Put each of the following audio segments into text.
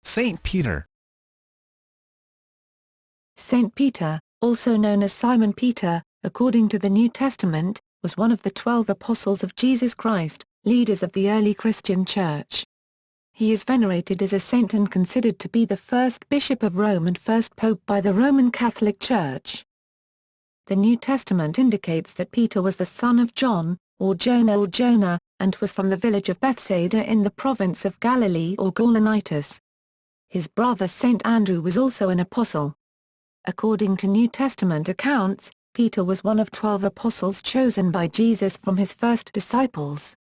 Saint Peter. Saint Peter, also known as Simon Peter, according to the New Testament, was one of the 12 apostles of Jesus Christ, leaders of the early Christian Church. He is venerated as a saint and considered to be the first bishop of Rome and first pope by the Roman Catholic Church. The New Testament indicates that Peter was the son of John, or Jonah, and was from the village of Bethsaida in the province of Galilee or Gaulonitis. His brother Saint Andrew was also an apostle. According to New Testament accounts, Peter was one of 12 apostles chosen by Jesus from his first disciples.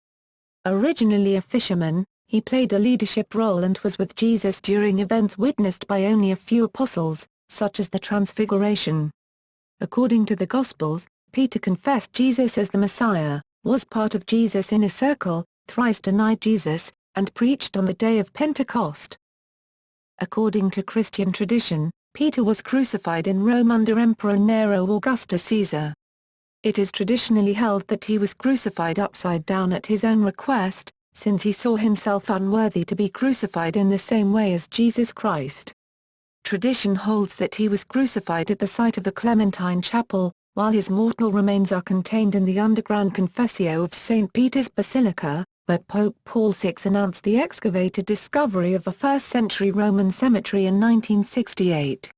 Originally a fisherman, he played a leadership role and was with Jesus during events witnessed by only a few apostles, such as the Transfiguration. According to the Gospels, Peter confessed Jesus as the Messiah, was part of Jesus' inner circle, thrice denied Jesus, and preached on the day of Pentecost. According to Christian tradition, Peter was crucified in Rome under Emperor Nero Augustus Caesar. It is traditionally held that he was crucified upside down at his own request, since he saw himself unworthy to be crucified in the same way as Jesus Christ. Tradition holds that he was crucified at the site of the Clementine Chapel, while his mortal remains are contained in the underground Confessio of St. Peter's Basilica, where Pope Paul VI announced the excavated discovery of a 1st-century Roman cemetery in 1968.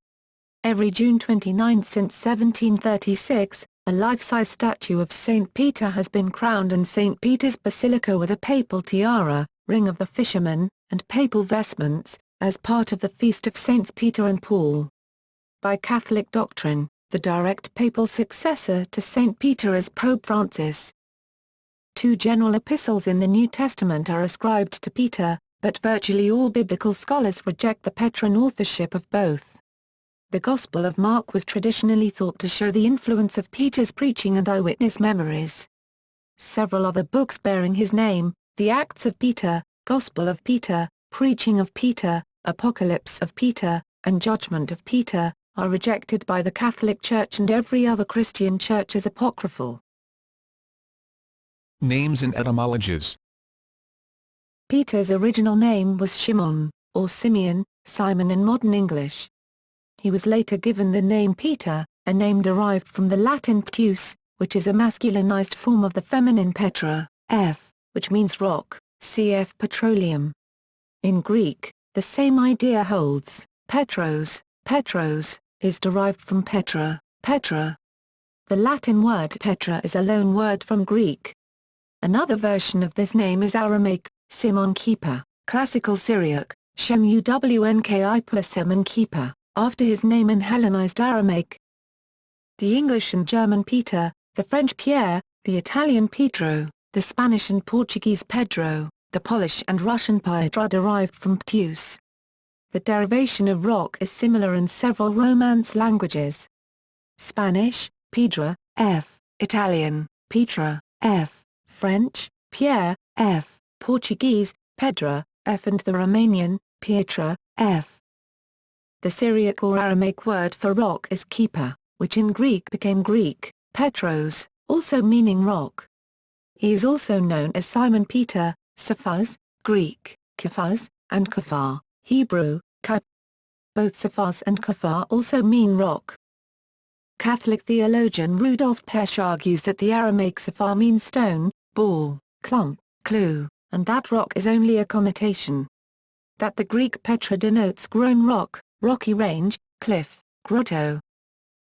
Every June 29 since 1736, a life-size statue of St. Peter has been crowned in St. Peter's Basilica with a papal tiara, ring of the fisherman, and papal vestments, as part of the feast of Saints Peter and Paul. By Catholic doctrine, the direct papal successor to St. Peter is Pope Francis. 2 general epistles in the New Testament are ascribed to Peter, but virtually all biblical scholars reject the Petrine authorship of both. The Gospel of Mark was traditionally thought to show the influence of Peter's preaching and eyewitness memories. Several other books bearing his name, the Acts of Peter, Gospel of Peter, Preaching of Peter, Apocalypse of Peter, and Judgment of Peter, are rejected by the Catholic Church and every other Christian church as apocryphal. Names and etymologies. Peter's original name was Shimon, or Simeon, Simon in modern English. He was later given the name Peter, a name derived from the Latin pteus, which is a masculinized form of the feminine Petra, which means rock, cf. petroleum. In Greek, the same idea holds. Petros is derived from Petra, Petra. The Latin word Petra is a loan word from Greek. Another version of this name is Aramaic, Simon Keeper, Classical Syriac, Shem Uwnki plus Simon Keeper, after his name in Hellenized Aramaic. The English and German Peter, the French Pierre, the Italian Pietro, the Spanish and Portuguese Pedro, the Polish and Russian Pietro derived from pteus. The derivation of rock is similar in several Romance languages. Spanish, Pedra, Italian, Petra, French, Pierre, Portuguese, Pedra, and the Romanian, Pietra, The Syriac or Aramaic word for rock is keeper, which in Greek became Greek, Petros, also meaning rock. He is also known as Simon Peter, Cephas, Greek, Kephas, and Kephar, Hebrew, Kep. Both Cephas and Kephar also mean rock. Catholic theologian Rudolf Pesch argues that the Aramaic Sephar means stone, ball, clump, clue, and that rock is only a connotation. That the Greek Petra denotes grown rock, rocky range, cliff, grotto.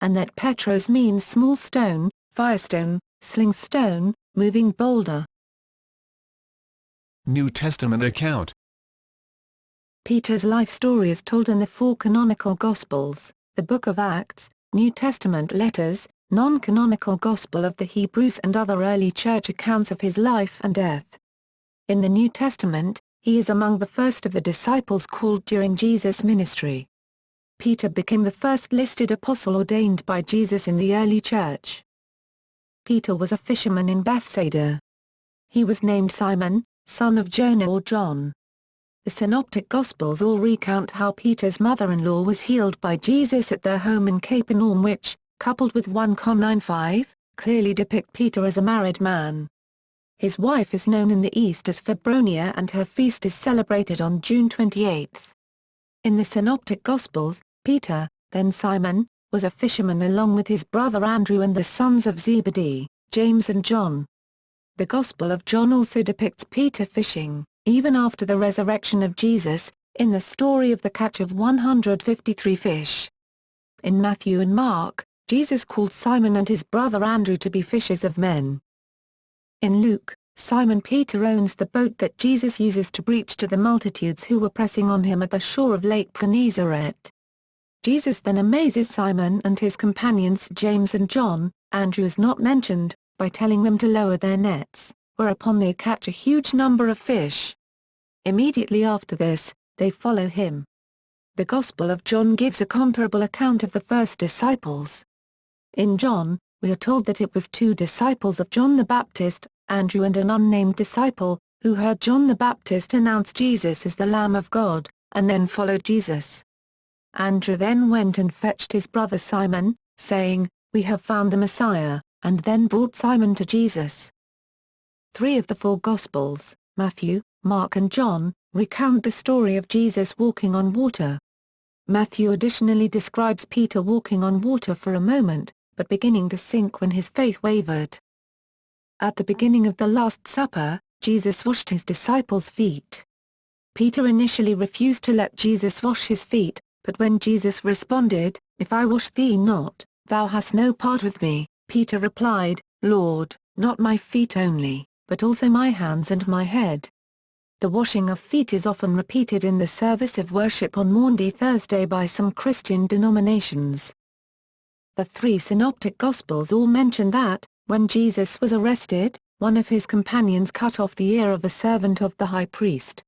And that Petros means small stone, firestone, sling stone, moving boulder. New Testament account. Peter's life story is told in the 4 canonical Gospels, the Book of Acts, New Testament letters, non-canonical Gospel of the Hebrews and other early church accounts of his life and death. In the New Testament, he is among the first of the disciples called during Jesus' ministry. Peter became the first listed apostle ordained by Jesus in the early church. Peter was a fisherman in Bethsaida. He was named Simon, son of Jonah or John. The Synoptic Gospels all recount how Peter's mother-in-law was healed by Jesus at their home in Capernaum which, coupled with 1 Cor 9:5, clearly depict Peter as a married man. His wife is known in the East as Febronia and her feast is celebrated on June 28. In the Synoptic Gospels, Peter, then Simon, was a fisherman along with his brother Andrew and the sons of Zebedee, James and John. The Gospel of John also depicts Peter fishing, even after the resurrection of Jesus, in the story of the catch of 153 fish. In Matthew and Mark, Jesus called Simon and his brother Andrew to be fishers of men. In Luke, Simon Peter owns the boat that Jesus uses to preach to the multitudes who were pressing on him at the shore of Lake Gennesaret. Jesus then amazes Simon and his companions James and John, Andrew is not mentioned, by telling them to lower their nets, whereupon they catch a huge number of fish. Immediately after this, they follow him. The Gospel of John gives a comparable account of the first disciples. In John, we are told that it was two disciples of John the Baptist, Andrew and an unnamed disciple, who heard John the Baptist announce Jesus as the Lamb of God, and then followed Jesus. Andrew then went and fetched his brother Simon, saying, "We have found the Messiah," and then brought Simon to Jesus. 3 of the 4 Gospels, Matthew, Mark and John, recount the story of Jesus walking on water. Matthew additionally describes Peter walking on water for a moment, but beginning to sink when his faith wavered. At the beginning of the Last Supper, Jesus washed his disciples' feet. Peter initially refused to let Jesus wash his feet, but when Jesus responded, "If I wash thee not, thou hast no part with me," Peter replied, "Lord, not my feet only, but also my hands and my head." The washing of feet is often repeated in the service of worship on Maundy Thursday by some Christian denominations. The 3 Synoptic Gospels all mention that, when Jesus was arrested, one of his companions cut off the ear of a servant of the high priest.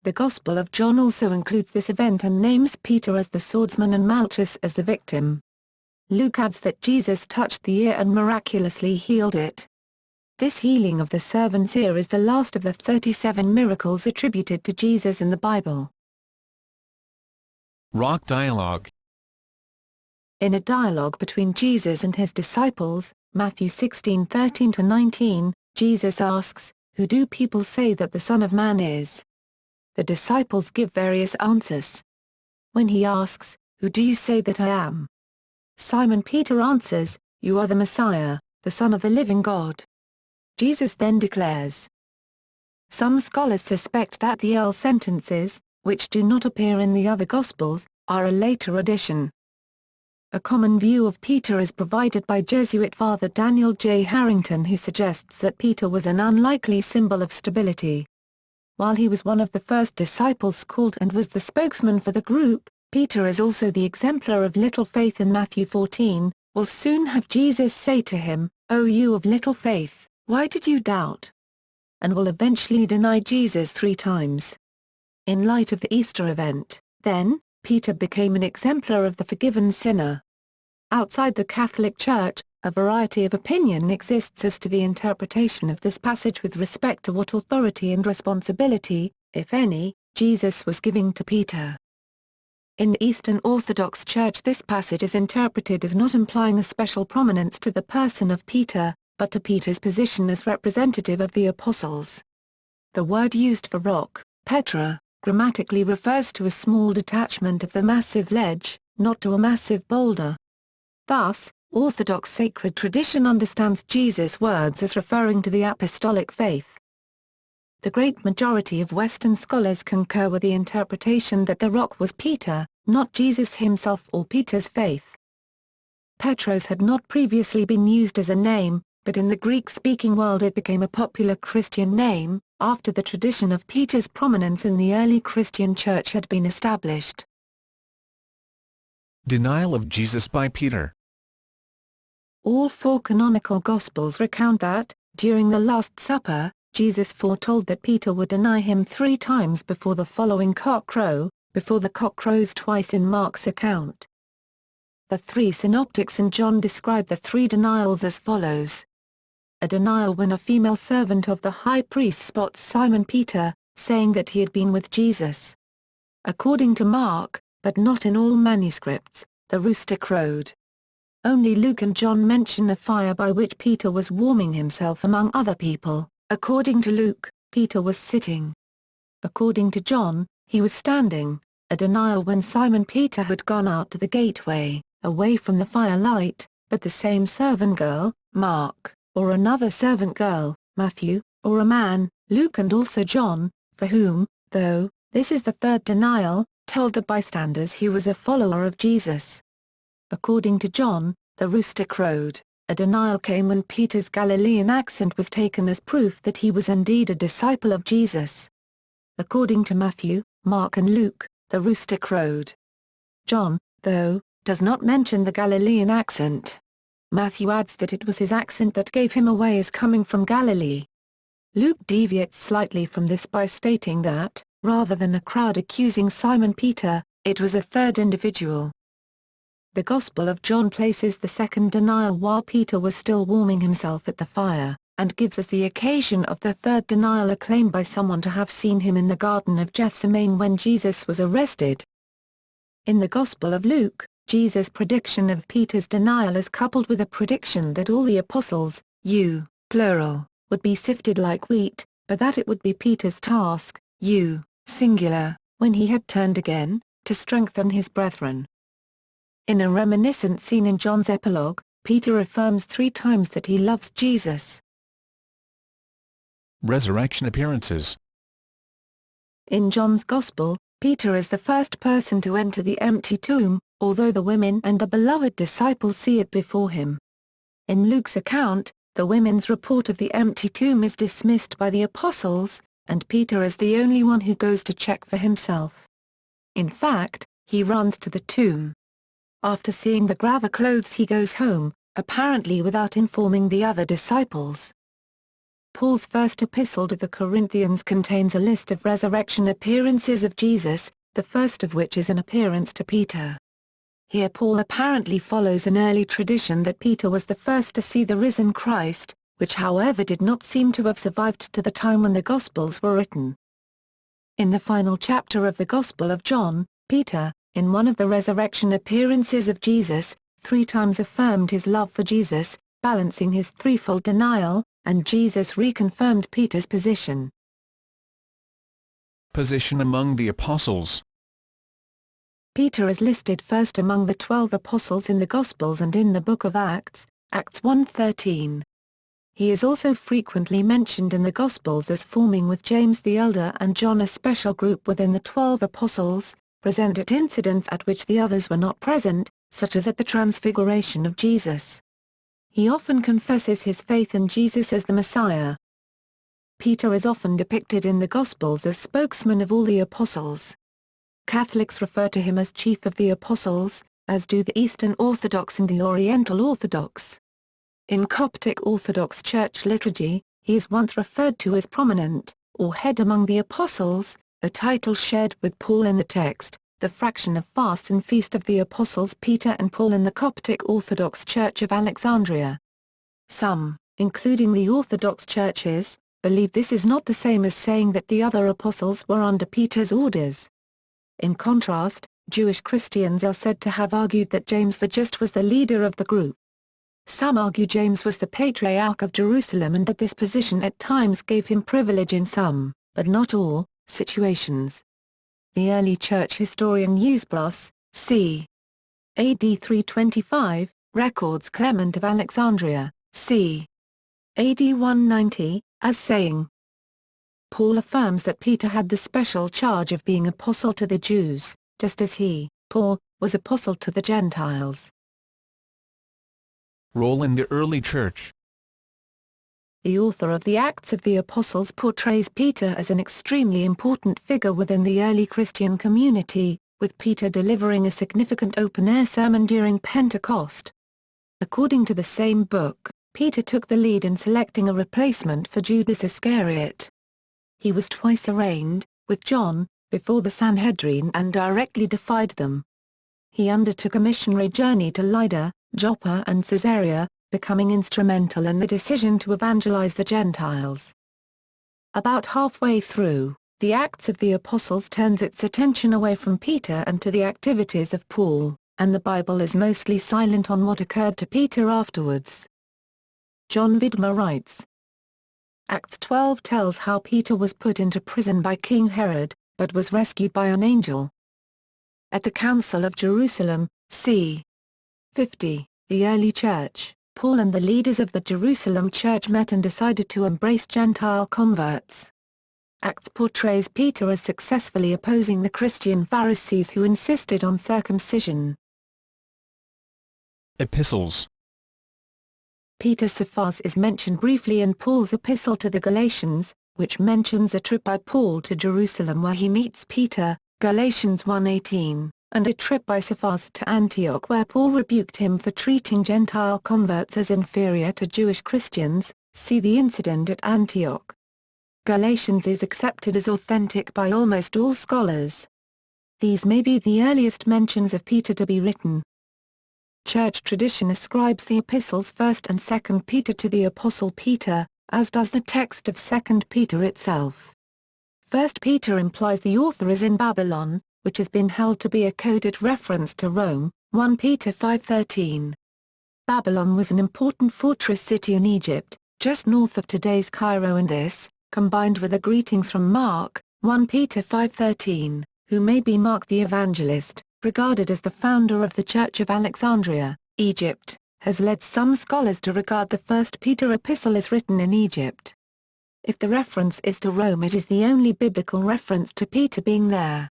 The Gospel of John also includes this event and names Peter as the swordsman and Malchus as the victim. Luke adds that Jesus touched the ear and miraculously healed it. This healing of the servant's ear is the last of the 37 miracles attributed to Jesus in the Bible. Rock dialogue. In a dialogue between Jesus and his disciples, Matthew 16:13-19, Jesus asks, "Who do people say that the Son of Man is?" The disciples give various answers. When he asks, "Who do you say that I am?" Simon Peter answers, "You are the Messiah, the Son of the living God." Jesus then declares. Some scholars suspect that the L sentences, which do not appear in the other Gospels, are a later addition. A common view of Peter is provided by Jesuit Father Daniel J. Harrington, who suggests that Peter was an unlikely symbol of stability. While he was one of the first disciples called and was the spokesman for the group, Peter is also the exemplar of little faith in Matthew 14, will soon have Jesus say to him, "O you of little faith, why did you doubt?" and will eventually deny Jesus 3 times. In light of the Easter event, then, Peter became an exemplar of the forgiven sinner. Outside the Catholic Church, a variety of opinion exists as to the interpretation of this passage with respect to what authority and responsibility, if any, Jesus was giving to Peter. In the Eastern Orthodox Church, this passage is interpreted as not implying a special prominence to the person of Peter, but to Peter's position as representative of the apostles. The word used for rock, Petra, grammatically refers to a small detachment of the massive ledge, not to a massive boulder. Thus, Orthodox sacred tradition understands Jesus' words as referring to the apostolic faith. The great majority of Western scholars concur with the interpretation that the rock was Peter, not Jesus himself or Peter's faith. Petros had not previously been used as a name, but in the Greek-speaking world it became a popular Christian name, after the tradition of Peter's prominence in the early Christian church had been established. Denial of Jesus by Peter. All 4 canonical Gospels recount that, during the Last Supper, Jesus foretold that Peter would deny him 3 times before the following cock crow, before the cock crows twice in Mark's account. The 3 synoptics and John describe the 3 denials as follows. A denial when a female servant of the high priest spots Simon Peter, saying that he had been with Jesus. According to Mark, but not in all manuscripts, the rooster crowed. Only Luke and John mention a fire by which Peter was warming himself among other people. According to Luke, Peter was sitting. According to John, he was standing. a denial when Simon Peter had gone out to the gateway, away from the firelight, but the same servant girl, Mark, or another servant girl, Matthew, or a man, Luke, and also John, for whom, though, this is the third denial, told the bystanders he was a follower of Jesus. According to John, the rooster crowed. A denial came when Peter's Galilean accent was taken as proof that he was indeed a disciple of Jesus. According to Matthew, Mark and Luke, the rooster crowed. John, though, does not mention the Galilean accent. Matthew adds that it was his accent that gave him away as coming from Galilee. Luke deviates slightly from this by stating that, rather than a crowd accusing Simon Peter, it was a third individual. The Gospel of John places the second denial while Peter was still warming himself at the fire, and gives us the occasion of the third denial acclaimed by someone to have seen him in the Garden of Gethsemane when Jesus was arrested. In the Gospel of Luke, Jesus' prediction of Peter's denial is coupled with a prediction that all the apostles, plural, would be sifted like wheat, but that it would be Peter's task, singular, when he had turned again, to strengthen his brethren. In a reminiscent scene in John's epilogue, Peter affirms 3 times that he loves Jesus. Resurrection appearances. In John's Gospel, Peter is the first person to enter the empty tomb, although the women and the beloved disciples see it before him. In Luke's account, the women's report of the empty tomb is dismissed by the apostles, and Peter is the only one who goes to check for himself. In fact, he runs to the tomb. After seeing the grave clothes he goes home, apparently without informing the other disciples. Paul's first epistle to the Corinthians contains a list of resurrection appearances of Jesus, the first of which is an appearance to Peter. Here Paul apparently follows an early tradition that Peter was the first to see the risen Christ, which however did not seem to have survived to the time when the Gospels were written. In the final chapter of the Gospel of John, Peter, in one of the resurrection appearances of Jesus, 3 times affirmed his love for Jesus, balancing his threefold denial, and Jesus reconfirmed Peter's position. Position among the apostles. Peter is listed first among the 12 apostles in the Gospels and in the book of Acts, Acts 1:13. He is also frequently mentioned in the Gospels as forming with James the Elder and John a special group within the 12 apostles, present at incidents at which the others were not present, such as at the transfiguration of Jesus. He often confesses his faith in Jesus as the Messiah. Peter is often depicted in the Gospels as spokesman of all the apostles. Catholics refer to him as chief of the apostles, as do the Eastern Orthodox and the Oriental Orthodox. In Coptic Orthodox Church liturgy, he is once referred to as prominent, or head among the apostles, a title shared with Paul in the text, the fraction of fast and feast of the apostles Peter and Paul in the Coptic Orthodox Church of Alexandria. Some, including the Orthodox churches, believe this is not the same as saying that the other apostles were under Peter's orders. In contrast, Jewish Christians are said to have argued that James the Just was the leader of the group. Some argue James was the Patriarch of Jerusalem and that this position at times gave him privilege in some, but not all, situations. The early church historian Eusebius, c. AD 325, records Clement of Alexandria, c. AD 190, as saying, Paul affirms that Peter had the special charge of being apostle to the Jews, just as he, Paul, was apostle to the Gentiles. Role in the early church. The author of the Acts of the Apostles portrays Peter as an extremely important figure within the early Christian community, with Peter delivering a significant open-air sermon during Pentecost. According to the same book, Peter took the lead in selecting a replacement for Judas Iscariot. He was twice arraigned, with John, before the Sanhedrin and directly defied them. He undertook a missionary journey to Lydda, Joppa and Caesarea, becoming instrumental in the decision to evangelize the Gentiles. About halfway through, the Acts of the Apostles turns its attention away from Peter and to the activities of Paul, and the Bible is mostly silent on what occurred to Peter afterwards. John Vidmer writes, Acts 12 tells how Peter was put into prison by King Herod, but was rescued by an angel. At the Council of Jerusalem, c. 50, the early church, Paul and the leaders of the Jerusalem church met and decided to embrace Gentile converts. Acts portrays Peter as successfully opposing the Christian Pharisees who insisted on circumcision. Epistles. Peter's Cephas is mentioned briefly in Paul's epistle to the Galatians, which mentions a trip by Paul to Jerusalem where he meets Peter, Galatians 1:18, and a trip by Cephas to Antioch where Paul rebuked him for treating Gentile converts as inferior to Jewish Christians. See the incident at Antioch. Galatians is accepted as authentic by almost all scholars. These may be the earliest mentions of Peter to be written. Church tradition ascribes the epistles 1st and 2nd Peter to the Apostle Peter, as does the text of 2nd Peter itself. 1st Peter implies the author is in Babylon, which has been held to be a coded reference to Rome, 1 Peter 5:13. Babylon was an important fortress city in Egypt, just north of today's Cairo, and this, combined with the greetings from Mark, 1 Peter 5:13, who may be Mark the Evangelist, regarded as the founder of the Church of Alexandria, Egypt, has led some scholars to regard the 1st Peter epistle as written in Egypt. If the reference is to Rome, it is the only biblical reference to Peter being there.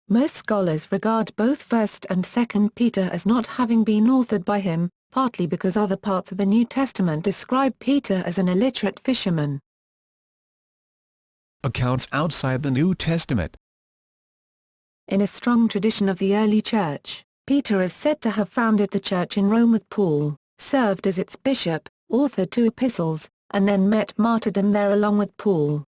Most scholars regard both 1st and 2nd Peter as not having been authored by him, partly because other parts of the New Testament describe Peter as an illiterate fisherman. Accounts outside the New Testament. In a strong tradition of the early church, Peter is said to have founded the church in Rome with Paul, served as its bishop, authored 2 epistles, and then met martyrdom there along with Paul.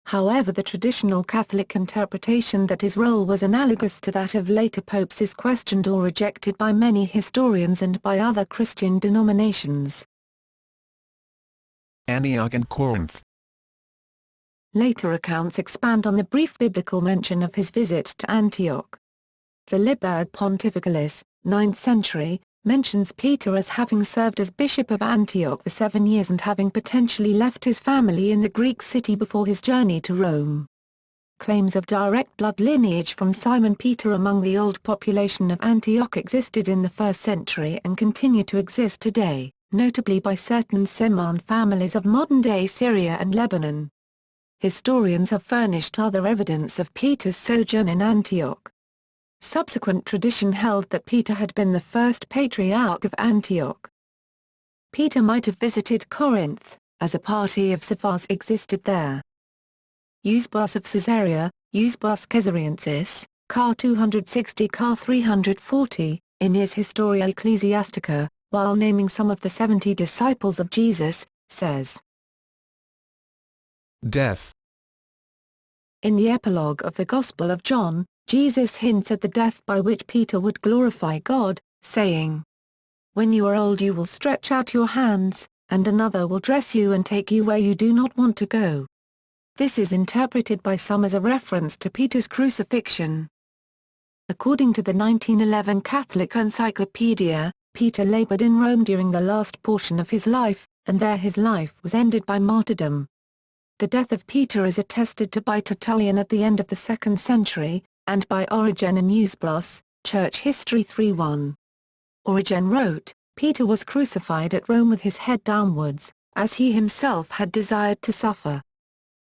However, the traditional Catholic interpretation that his role was analogous to that of later popes is questioned or rejected by many historians and by other Christian denominations. Antioch and Corinth. Later accounts expand on the brief biblical mention of his visit to Antioch. The Liber Pontificalis, 9th century, mentions Peter as having served as Bishop of Antioch for 7 years and having potentially left his family in the Greek city before his journey to Rome. Claims of direct blood lineage from Simon Peter among the old population of Antioch existed in the 1st century and continue to exist today, notably by certain Semon families of modern-day Syria and Lebanon. Historians have furnished other evidence of Peter's sojourn in Antioch. Subsequent tradition held that Peter had been the first patriarch of Antioch. Peter might have visited Corinth, as a party of Cephas existed there. Eusebius of Caesarea, Eusebius Caesariensis, ca. 260 ca. 340, in his Historia Ecclesiastica, while naming some of the 70 disciples of Jesus, says, Death. In the epilogue of the Gospel of John, Jesus hints at the death by which Peter would glorify God, saying, "When you are old you will stretch out your hands, and another will dress you and take you where you do not want to go." This is interpreted by some as a reference to Peter's crucifixion. According to the 1911 Catholic Encyclopedia, Peter labored in Rome during the last portion of his life, and there his life was ended by martyrdom. The death of Peter is attested to by Tertullian at the end of the 2nd century, and by Origen and Eusebius, Church History 3:1. Origen wrote, "Peter was crucified at Rome with his head downwards, as he himself had desired to suffer."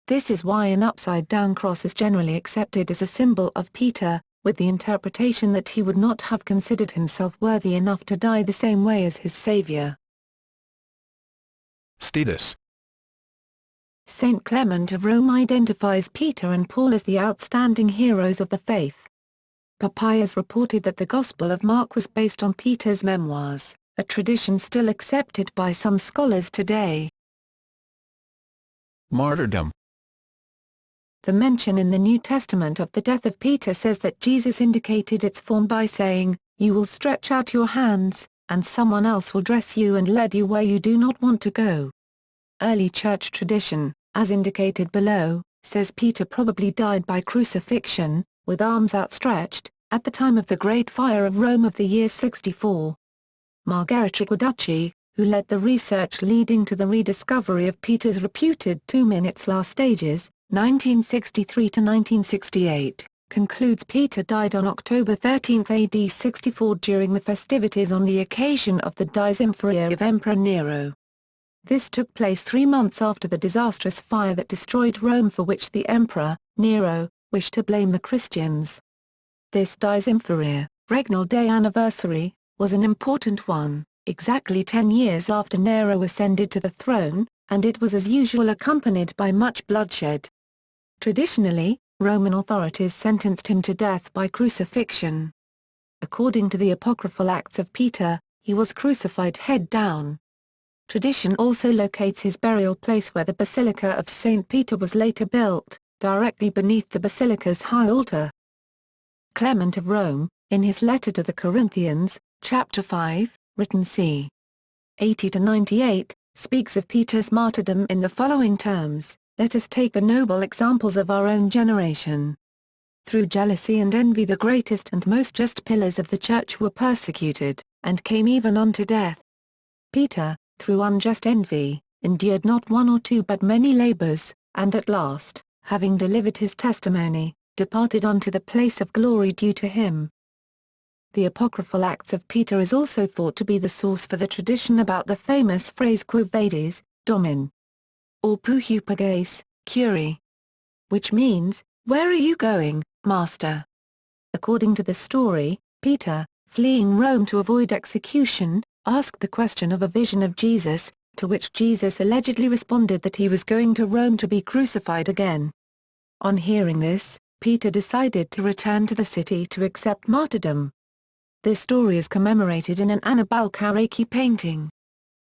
This is why an upside-down cross is generally accepted as a symbol of Peter, with the interpretation that he would not have considered himself worthy enough to die the same way as his Saviour. Status. Saint Clement of Rome identifies Peter and Paul as the outstanding heroes of the faith. Papias reported that the Gospel of Mark was based on Peter's memoirs, a tradition still accepted by some scholars today. Martyrdom. The mention in the New Testament of the death of Peter says that Jesus indicated its form by saying, "You will stretch out your hands, and someone else will dress you and lead you where you do not want to go." Early church tradition, as indicated below, says Peter probably died by crucifixion, with arms outstretched, at the time of the Great Fire of Rome of the year 64. Margherita Guiducci, who led the research leading to the rediscovery of Peter's reputed tomb in its last stages, 1963 to 1968, concludes Peter died on October 13 AD 64 during the festivities on the occasion of the disymphoria of Emperor Nero. This took place 3 months after the disastrous fire that destroyed Rome, for which the Emperor, Nero, wished to blame the Christians. This disymphoria, regnal day anniversary, was an important one, exactly 10 years after Nero ascended to the throne, and it was as usual accompanied by much bloodshed. Traditionally, Roman authorities sentenced him to death by crucifixion. According to the apocryphal Acts of Peter, he was crucified head down. Tradition also locates his burial place where the Basilica of St. Peter was later built, directly beneath the basilica's high altar. Clement of Rome, in his letter to the Corinthians, chapter 5, written c. 80-98, speaks of Peter's martyrdom in the following terms: "Let us take the noble examples of our own generation. Through jealousy and envy the greatest and most just pillars of the church were persecuted, and came even unto death. Peter, through unjust envy, endured not 1 or 2 but many labors, and at last, having delivered his testimony, departed unto the place of glory due to him." The apocryphal Acts of Peter is also thought to be the source for the tradition about the famous phrase Quo vadis, Domin? Or Puhu pages, Curi? Which means, "Where are you going, Master?" According to the story, Peter, fleeing Rome to avoid execution, asked the question of a vision of Jesus, to which Jesus allegedly responded that he was going to Rome to be crucified again. On hearing this, Peter decided to return to the city to accept martyrdom. This story is commemorated in an Annibale Carracci painting.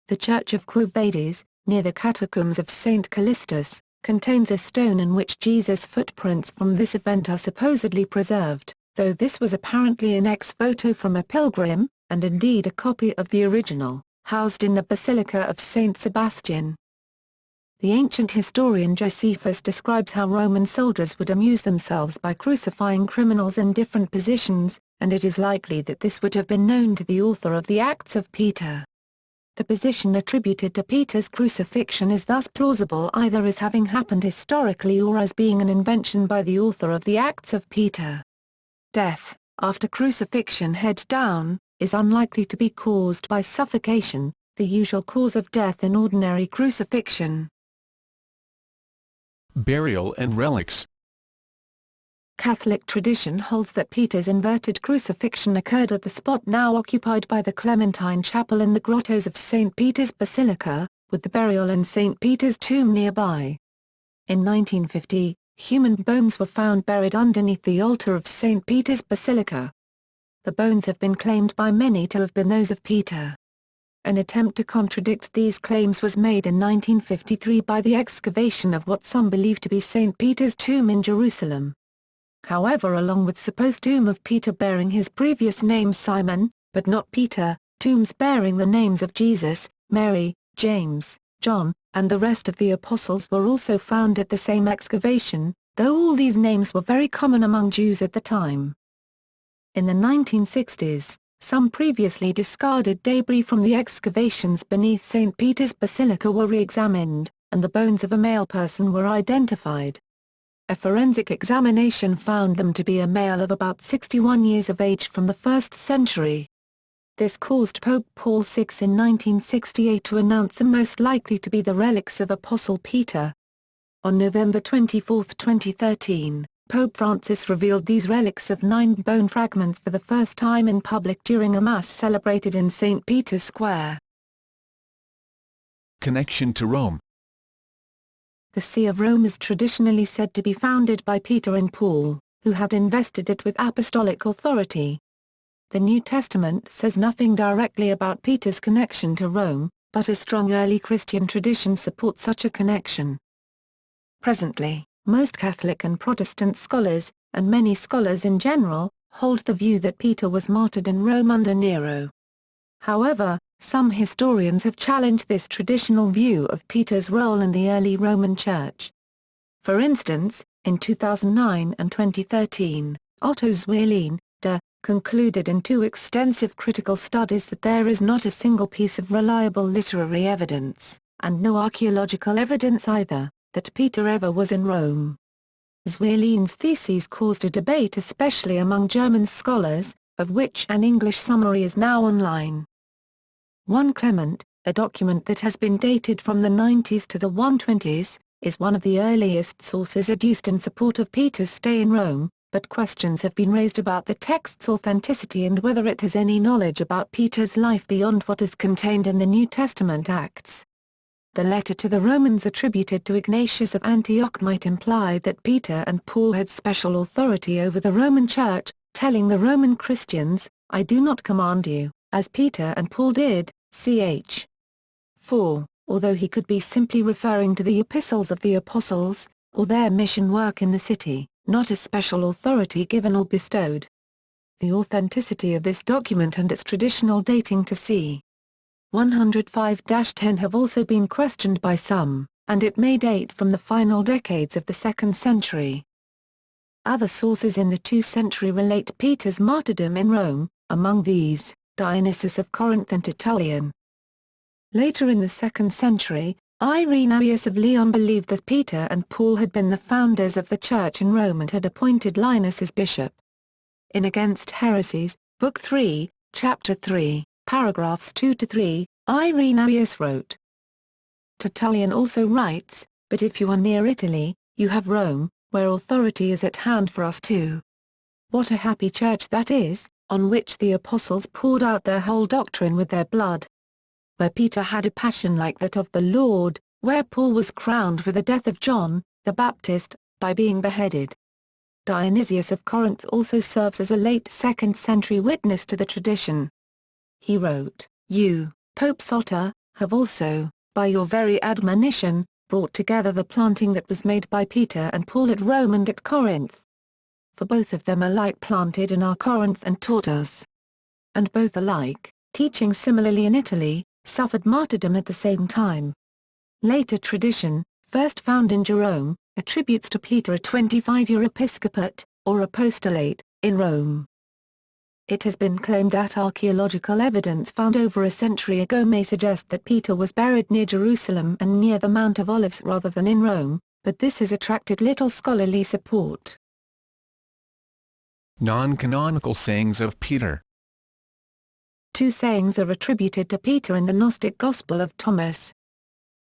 The Church of Quo Vadis, near the catacombs of St. Callistus, contains a stone in which Jesus' footprints from this event are supposedly preserved, though this was apparently an ex-voto from a pilgrim, and indeed a copy of the original, housed in the Basilica of St. Sebastian. The ancient historian Josephus describes how Roman soldiers would amuse themselves by crucifying criminals in different positions, and it is likely that this would have been known to the author of the Acts of Peter. The position attributed to Peter's crucifixion is thus plausible either as having happened historically or as being an invention by the author of the Acts of Peter. Death, after crucifixion head down, is unlikely to be caused by suffocation, the usual cause of death in ordinary crucifixion. Burial and relics. Catholic tradition holds that Peter's inverted crucifixion occurred at the spot now occupied by the Clementine Chapel in the grottos of St. Peter's Basilica, with the burial in St. Peter's tomb nearby. In 1950, human bones were found buried underneath the altar of St. Peter's Basilica. The bones have been claimed by many to have been those of Peter. An attempt to contradict these claims was made in 1953 by the excavation of what some believe to be St. Peter's tomb in Jerusalem. However, along with supposed tomb of Peter bearing his previous name Simon, but not Peter, tombs bearing the names of Jesus, Mary, James, John, and the rest of the apostles were also found at the same excavation, though all these names were very common among Jews at the time. In the 1960s, some previously discarded debris from the excavations beneath St. Peter's Basilica were re-examined, and the bones of a male person were identified. A forensic examination found them to be a male of about 61 years of age from the 1st century. This caused Pope Paul VI in 1968 to announce them most likely to be the relics of Apostle Peter. On November 24, 2013, Pope Francis revealed these relics of 9 bone fragments for the first time in public during a Mass celebrated in St. Peter's Square. Connection to Rome. The See of Rome is traditionally said to be founded by Peter and Paul, who had invested it with apostolic authority. The New Testament says nothing directly about Peter's connection to Rome, but a strong early Christian tradition supports such a connection. Presently, most Catholic and Protestant scholars, and many scholars in general, hold the view that Peter was martyred in Rome under Nero. However, some historians have challenged this traditional view of Peter's role in the early Roman Church. For instance, in 2009 and 2013, Otto Zwirlin, concluded in 2 extensive critical studies that there is not a single piece of reliable literary evidence, and no archaeological evidence either, that Peter ever was in Rome. Zwirlin's theses caused a debate especially among German scholars, of which an English summary is now online. 1 Clement, a document that has been dated from the 90s to the 120s, is one of the earliest sources adduced in support of Peter's stay in Rome, but questions have been raised about the text's authenticity and whether it has any knowledge about Peter's life beyond what is contained in the New Testament Acts. The letter to the Romans attributed to Ignatius of Antioch might imply that Peter and Paul had special authority over the Roman Church, telling the Roman Christians, "I do not command you, as Peter and Paul did, ch. 4, although he could be simply referring to the epistles of the apostles, or their mission work in the city, not a special authority given or bestowed. The authenticity of this document and its traditional dating to c. 105-10 have also been questioned by some, and it may date from the final decades of the 2nd century. Other sources in the 2nd century relate Peter's martyrdom in Rome, among these, Dionysius of Corinth and Tertullian. Later in the 2nd century, Irenaeus of Lyon believed that Peter and Paul had been the founders of the church in Rome and had appointed Linus as bishop. In Against Heresies, Book 3, Chapter 3, paragraphs 2-3, Irenaeus wrote. Tertullian also writes, "But if you are near Italy, you have Rome, where authority is at hand for us too. What a happy church that is, on which the apostles poured out their whole doctrine with their blood. Where Peter had a passion like that of the Lord, where Paul was crowned with the death of John, the Baptist, by being beheaded." Dionysius of Corinth also serves as a late 2nd century witness to the tradition. He wrote, "You, Pope Soter, have also, by your very admonition, brought together the planting that was made by Peter and Paul at Rome and at Corinth. For both of them alike planted in our Corinth and taught us. And both alike, teaching similarly in Italy, suffered martyrdom at the same time." Later tradition, first found in Jerome, attributes to Peter a 25-year episcopate, or apostolate, in Rome. It has been claimed that archaeological evidence found over a century ago may suggest that Peter was buried near Jerusalem and near the Mount of Olives rather than in Rome, but this has attracted little scholarly support. Non-canonical sayings of Peter. 2 sayings are attributed to Peter in the Gnostic Gospel of Thomas.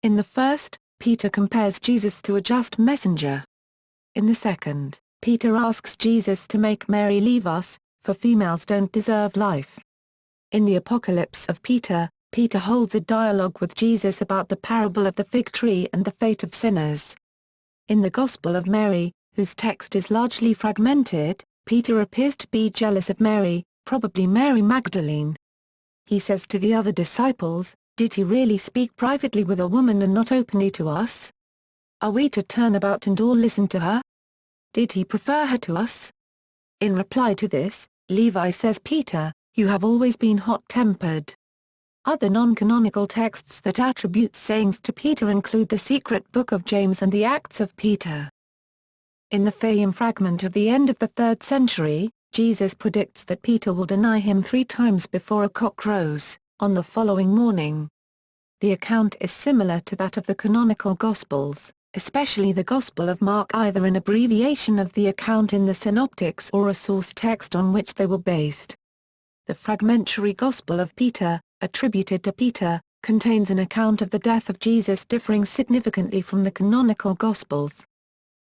In the first, Peter compares Jesus to a just messenger. In the second, Peter asks Jesus to make Mary leave us, for females don't deserve life. In the Apocalypse of Peter, Peter holds a dialogue with Jesus about the parable of the fig tree and the fate of sinners. In the Gospel of Mary, whose text is largely fragmented, Peter appears to be jealous of Mary, probably Mary Magdalene. He says to the other disciples, "Did he really speak privately with a woman and not openly to us? Are we to turn about and all listen to her? Did he prefer her to us?" In reply to this, Levi says, "Peter, you have always been hot-tempered." Other non-canonical texts that attribute sayings to Peter include the Secret Book of James and the Acts of Peter. In the Fayum fragment of the end of the 3rd century, Jesus predicts that Peter will deny him 3 times before a cock crows, on the following morning. The account is similar to that of the canonical Gospels, especially the Gospel of Mark, either an abbreviation of the account in the Synoptics or a source text on which they were based. The fragmentary Gospel of Peter, attributed to Peter, contains an account of the death of Jesus differing significantly from the canonical Gospels.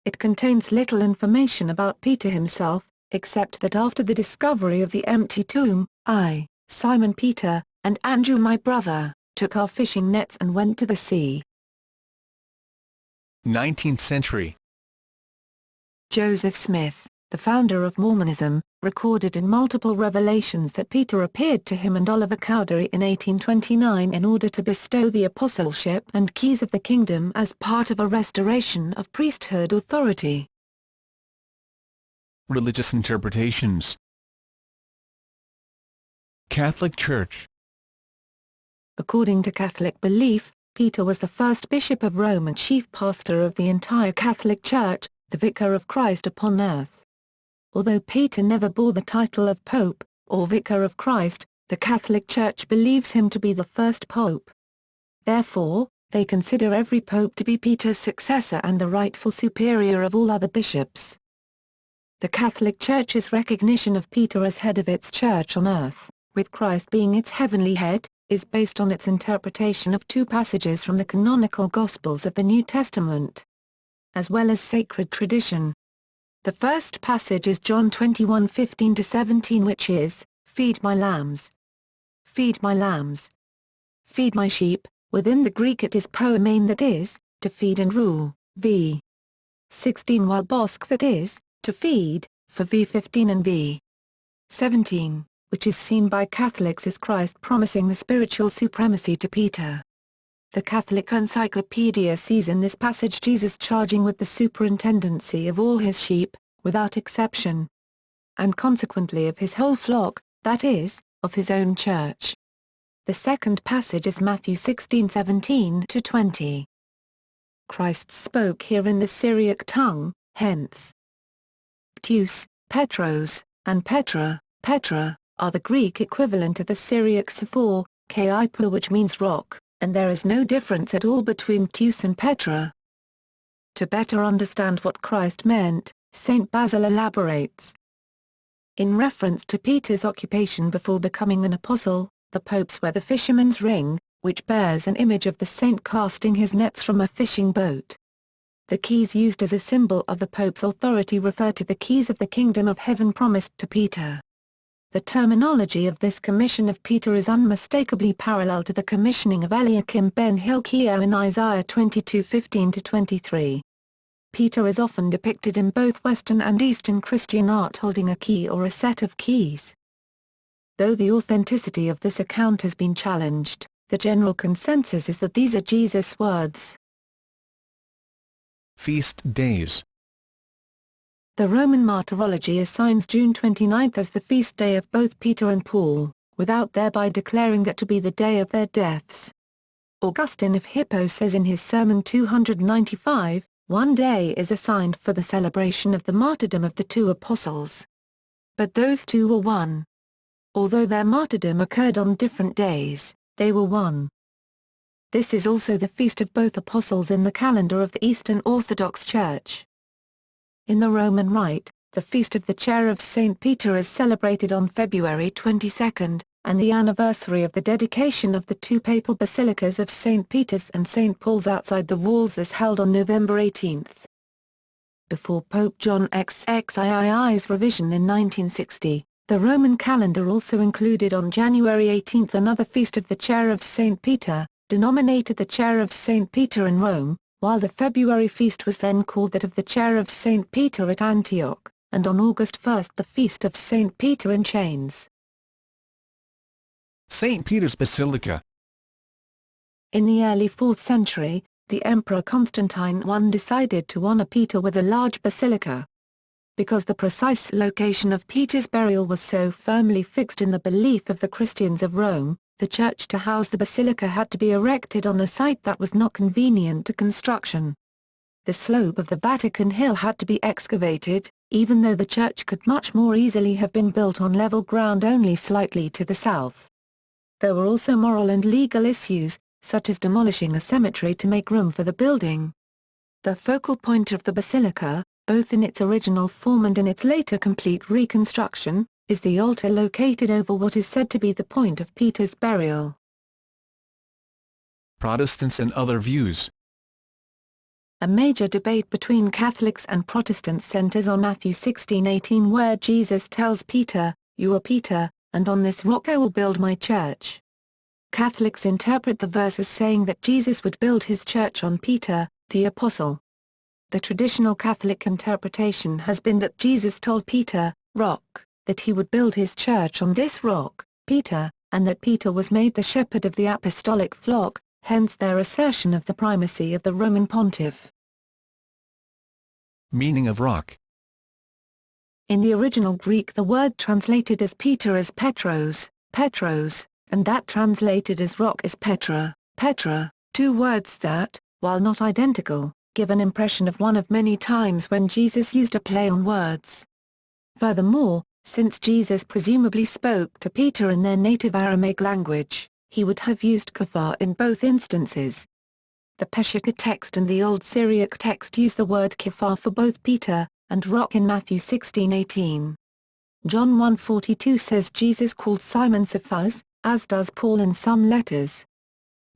It contains little information about Peter himself, except that after the discovery of the empty tomb, I, Simon Peter, and Andrew my brother, took our fishing nets and went to the sea. 19th century. Joseph Smith, the founder of Mormonism, recorded in multiple revelations that Peter appeared to him and Oliver Cowdery in 1829 in order to bestow the apostleship and keys of the kingdom as part of a restoration of priesthood authority. Religious interpretations. Catholic Church. According to Catholic belief, Peter was the first bishop of Rome and chief pastor of the entire Catholic Church, the Vicar of Christ upon earth. Although Peter never bore the title of Pope, or Vicar of Christ, the Catholic Church believes him to be the first pope. Therefore, They consider every pope to be Peter's successor and the rightful superior of all other bishops. The Catholic Church's recognition of Peter as head of its church on earth, with Christ being its heavenly head, is based on its interpretation of two passages from the canonical Gospels of the New Testament, as well as sacred tradition. The first passage is John 21:15-17, which is, "Feed my lambs. Feed my lambs. Feed my sheep." Within the Greek it is poimen, that is, to feed and rule, v. 16, while bosk, that is, to feed, for v. 15 and v. 17, which is seen by Catholics as Christ promising the spiritual supremacy to Peter. The Catholic Encyclopedia sees in this passage Jesus charging with the superintendency of all his sheep, without exception, and consequently of his whole flock, that is, of his own church. The second passage is Matthew 16:17-20. Christ spoke here in the Syriac tongue, hence Pteus, Petros, and Petra. Petra are the Greek equivalent of the Syriac Sephor, Kaipo, which means rock, and there is no difference at all between Pteus and Petra. To better understand what Christ meant, St. Basil elaborates. In reference to Peter's occupation before becoming an apostle, the popes wear the fisherman's ring, which bears an image of the saint casting his nets from a fishing boat. The keys used as a symbol of the pope's authority refer to the keys of the kingdom of heaven promised to Peter. The terminology of this commission of Peter is unmistakably parallel to the commissioning of Eliakim ben Hilkiah in Isaiah 22:15-23. Peter is often depicted in both Western and Eastern Christian art holding a key or a set of keys. Though the authenticity of this account has been challenged, the general consensus is that these are Jesus' words. Feast days. The Roman martyrology assigns June 29 as the feast day of both Peter and Paul, without thereby declaring that to be the day of their deaths. Augustine of Hippo says in his Sermon 295, one day is assigned for the celebration of the martyrdom of the two apostles. But those two were one. Although their martyrdom occurred on different days, they were one. This is also the feast of both apostles in the calendar of the Eastern Orthodox Church. In the Roman Rite, the feast of the Chair of St. Peter is celebrated on February 22, and the anniversary of the dedication of the two papal basilicas of St. Peter's and St. Paul's outside the walls is held on November 18. Before Pope John XXIII's revision in 1960, the Roman calendar also included on January 18 another feast of the Chair of St. Peter, denominated the Chair of St. Peter in Rome, while the February feast was then called that of the Chair of St. Peter at Antioch, and on August 1 the Feast of St. Peter in Chains. St. Peter's Basilica. In the early 4th century, the Emperor Constantine I decided to honor Peter with a large basilica. Because the precise location of Peter's burial was so firmly fixed in the belief of the Christians of Rome, the church to house the basilica had to be erected on a site that was not convenient to construction. The slope of the Vatican Hill had to be excavated, even though the church could much more easily have been built on level ground only slightly to the south. There were also moral and legal issues, such as demolishing a cemetery to make room for the building. The focal point of the basilica, both in its original form and in its later complete reconstruction, is the altar located over what is said to be the point of Peter's burial. Protestants and other views. A major debate between Catholics and Protestants centers on Matthew 16:18, where Jesus tells Peter, "You are Peter, and on this rock I will build my church." Catholics interpret the verse as saying that Jesus would build his church on Peter, the apostle. The traditional Catholic interpretation has been that Jesus told Peter, "Rock," that he would build his church on this rock, Peter, and that Peter was made the shepherd of the apostolic flock, hence their assertion of the primacy of the Roman pontiff. Meaning of rock. In the original Greek the word translated as Peter is Petros, Petros, and that translated as rock is Petra, Petra, two words that, while not identical, give an impression of one of many times when Jesus used a play on words. Furthermore, since Jesus presumably spoke to Peter in their native Aramaic language, he would have used kafar in both instances. The Peshitta text and the Old Syriac text use the word kifar for both Peter and rock in Matthew 16:18. John 1:42 says Jesus called Simon Cephas, as does Paul in some letters.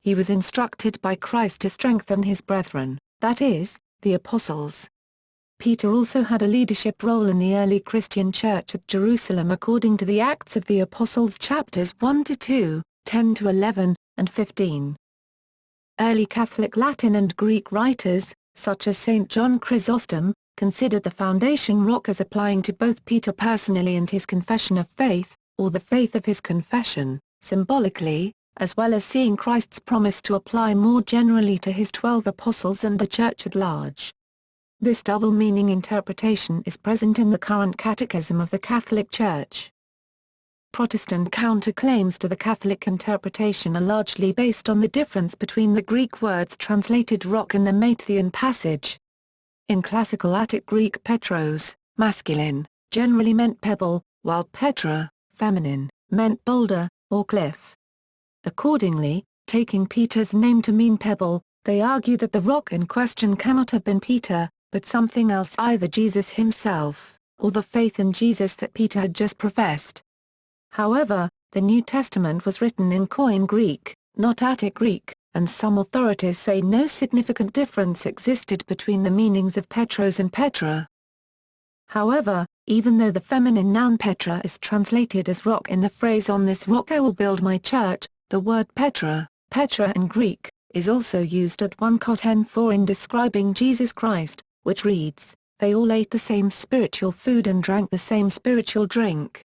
He was instructed by Christ to strengthen his brethren, that is, the apostles. Peter also had a leadership role in the early Christian church at Jerusalem according to the Acts of the Apostles chapters 1-2, 10-11, and 15. Early Catholic Latin and Greek writers, such as St. John Chrysostom, considered the foundation rock as applying to both Peter personally and his confession of faith, or the faith of his confession, symbolically, as well as seeing Christ's promise to apply more generally to his 12 apostles and the church at large. This double-meaning interpretation is present in the current Catechism of the Catholic Church. Protestant counterclaims to the Catholic interpretation are largely based on the difference between the Greek words translated rock in the Matthean passage. In Classical Attic Greek petros, masculine, generally meant pebble, while petra, feminine, meant boulder, or cliff. Accordingly, taking Peter's name to mean pebble, they argue that the rock in question cannot have been Peter, but something else, either Jesus himself, or the faith in Jesus that Peter had just professed. However, the New Testament was written in Koine Greek, not Attic Greek, and some authorities say no significant difference existed between the meanings of Petros and Petra. However, even though the feminine noun Petra is translated as rock in the phrase "on this rock I will build my church," the word Petra in Greek, is also used at 1 Cor 10:4 in describing Jesus Christ, which reads, "They all ate the same spiritual food and drank the same spiritual drink.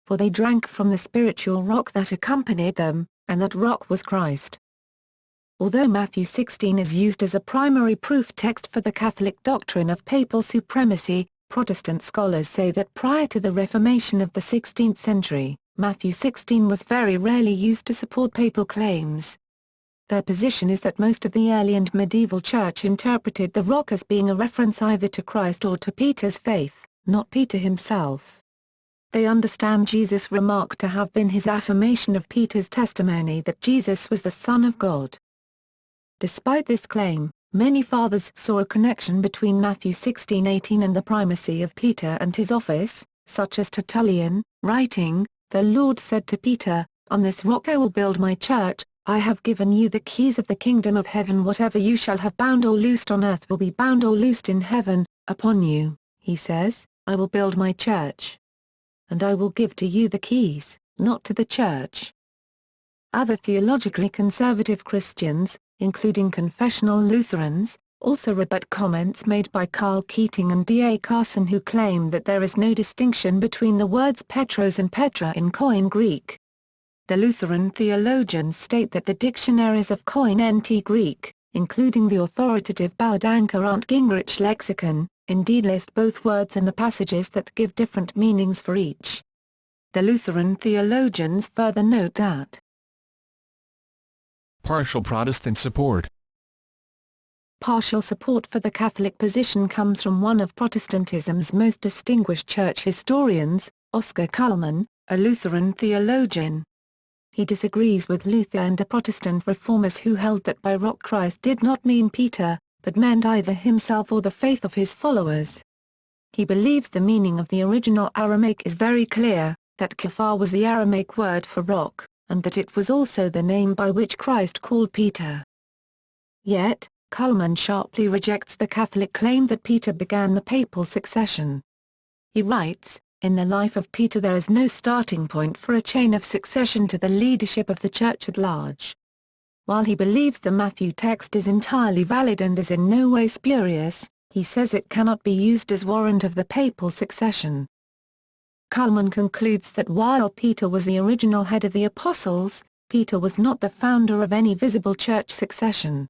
For they drank from the spiritual rock that accompanied them, and that rock was Christ." Although Matthew 16 is used as a primary proof text for the Catholic doctrine of papal supremacy, Protestant scholars say that prior to the Reformation of the 16th century, Matthew 16 was very rarely used to support papal claims. Their position is that most of the early and medieval church interpreted the rock as being a reference either to Christ or to Peter's faith, not Peter himself. They understand Jesus' remark to have been his affirmation of Peter's testimony that Jesus was the Son of God. Despite this claim, many fathers saw a connection between Matthew 16:18 and the primacy of Peter and his office, such as Tertullian, writing, "The Lord said to Peter, on this rock I will build my church, I have given you the keys of the kingdom of heaven. Whatever you shall have bound or loosed on earth will be bound or loosed in heaven. Upon you," he says, "I will build my church. And I will give to you the keys, not to the church." Other theologically conservative Christians, including confessional Lutherans, also rebut comments made by Carl Keating and D. A. Carson, who claim that there is no distinction between the words Petros and Petra in Koine Greek. The Lutheran theologians state that the dictionaries of Koine NT Greek, including the authoritative Baudanker Gingrich lexicon, indeed list both words and the passages that give different meanings for each. The Lutheran theologians further note that partial Protestant support. Partial support for the Catholic position comes from one of Protestantism's most distinguished church historians, Oscar Cullmann, a Lutheran theologian. He disagrees with Luther and the Protestant reformers who held that by rock Christ did not mean Peter, but meant either himself or the faith of his followers. He believes the meaning of the original Aramaic is very clear, that kafar was the Aramaic word for rock, and that it was also the name by which Christ called Peter. Yet, Cullmann sharply rejects the Catholic claim that Peter began the papal succession. He writes, "In the life of Peter there is no starting point for a chain of succession to the leadership of the Church at large." While he believes the Matthew text is entirely valid and is in no way spurious, he says it cannot be used as warrant of the papal succession. Cullmann concludes that while Peter was the original head of the apostles, Peter was not the founder of any visible church succession.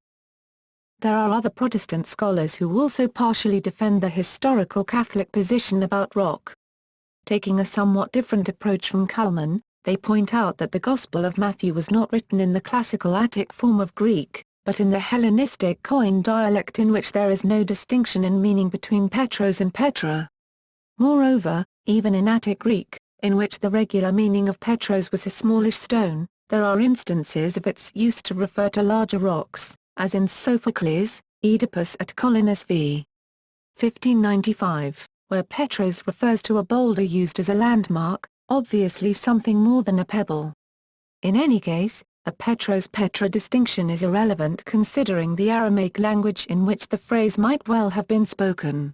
There are other Protestant scholars who also partially defend the historical Catholic position about rock. Taking a somewhat different approach from Cullmann, they point out that the Gospel of Matthew was not written in the classical Attic form of Greek, but in the Hellenistic Koine dialect in which there is no distinction in meaning between Petros and Petra. Moreover, even in Attic Greek, in which the regular meaning of Petros was a smallish stone, there are instances of its use to refer to larger rocks, as in Sophocles, Oedipus at Colonus v. 1595, where Petros refers to a boulder used as a landmark, obviously something more than a pebble. In any case, a Petros-Petra distinction is irrelevant considering the Aramaic language in which the phrase might well have been spoken.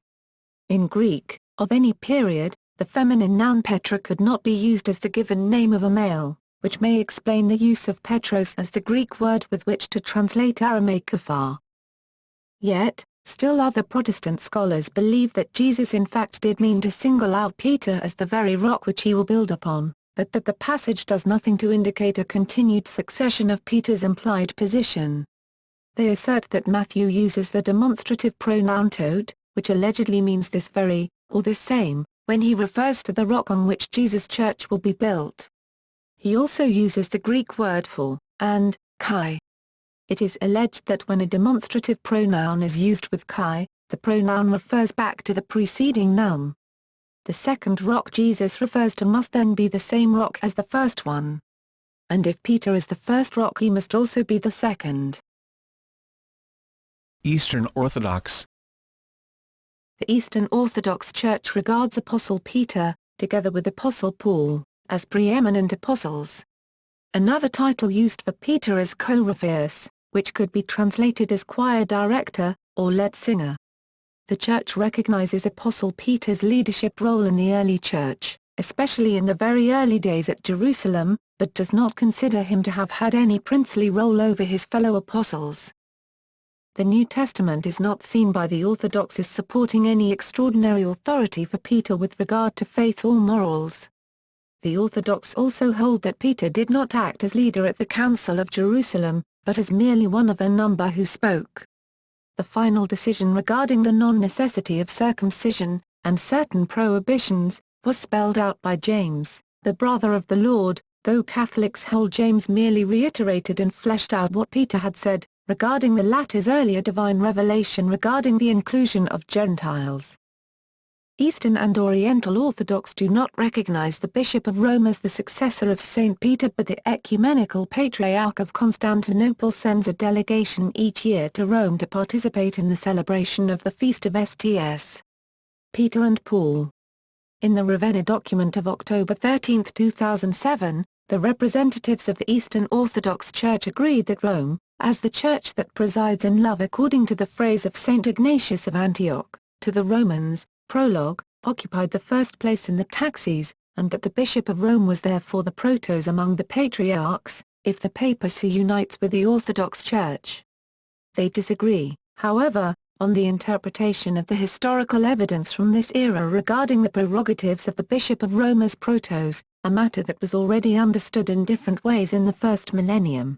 In Greek, of any period, the feminine noun Petra could not be used as the given name of a male, which may explain the use of Petros as the Greek word with which to translate Aramaic kafar. Yet, still other Protestant scholars believe that Jesus in fact did mean to single out Peter as the very rock which he will build upon, but that the passage does nothing to indicate a continued succession of Peter's implied position. They assert that Matthew uses the demonstrative pronoun tot, which allegedly means this very, or this same, when he refers to the rock on which Jesus' church will be built. He also uses the Greek word for, and, kai. It is alleged that when a demonstrative pronoun is used with kai, the pronoun refers back to the preceding noun. The second rock Jesus refers to must then be the same rock as the first one. And if Peter is the first rock, he must also be the second. Eastern Orthodox. The Eastern Orthodox Church regards Apostle Peter, together with Apostle Paul, as preeminent apostles. Another title used for Peter is Chorephus, which could be translated as choir director, or lead singer. The Church recognizes Apostle Peter's leadership role in the early Church, especially in the very early days at Jerusalem, but does not consider him to have had any princely role over his fellow apostles. The New Testament is not seen by the Orthodox as supporting any extraordinary authority for Peter with regard to faith or morals. The Orthodox also hold that Peter did not act as leader at the Council of Jerusalem, but as merely one of a number who spoke. The final decision regarding the non-necessity of circumcision, and certain prohibitions, was spelled out by James, the brother of the Lord, though Catholics hold James merely reiterated and fleshed out what Peter had said, regarding the latter's earlier divine revelation regarding the inclusion of Gentiles. Eastern and Oriental Orthodox do not recognize the Bishop of Rome as the successor of St. Peter, but the Ecumenical Patriarch of Constantinople sends a delegation each year to Rome to participate in the celebration of the Feast of Sts. Peter and Paul. In the Ravenna document of October 13, 2007, the representatives of the Eastern Orthodox Church agreed that Rome, as the church that presides in love according to the phrase of St. Ignatius of Antioch, to the Romans, prologue, occupied the first place in the taxis, and that the Bishop of Rome was therefore the protos among the patriarchs, if the papacy unites with the Orthodox Church. They disagree, however, on the interpretation of the historical evidence from this era regarding the prerogatives of the Bishop of Rome as protos, a matter that was already understood in different ways in the first millennium.